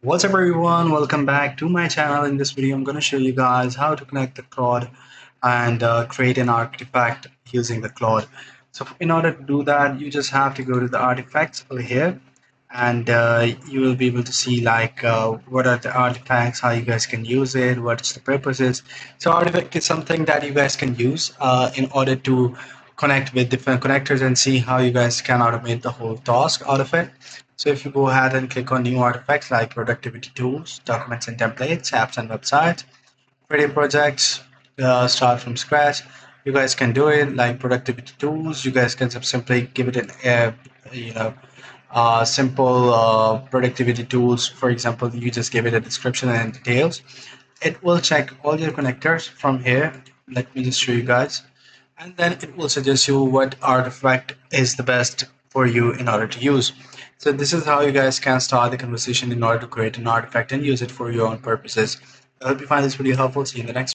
What's up everyone, welcome back to my channel. In this video I'm going to show you guys how to connect the Claude and create an artifact using the Claude. So in order to do that, you just have to go to the artifacts over here, and you will be able to see what are the artifacts, how you guys can use it, what's the purposes. So artifact is something that you guys can use in order to connect with different connectors and see how you guys can automate the whole task out of it. So if you go ahead and click on new artifacts like productivity tools, documents and templates, apps and websites, create projects, start from scratch. You guys can do it like productivity tools. You guys can simply give it an simple productivity tools. For example, you just give it a description and details. It will check all your connectors from here. Let me just show you guys, and then it will suggest you what artifact is the best for you in order to use. So this is how you guys can start the conversation in order to create an artifact and use it for your own purposes. I hope you find this video helpful. See you in the next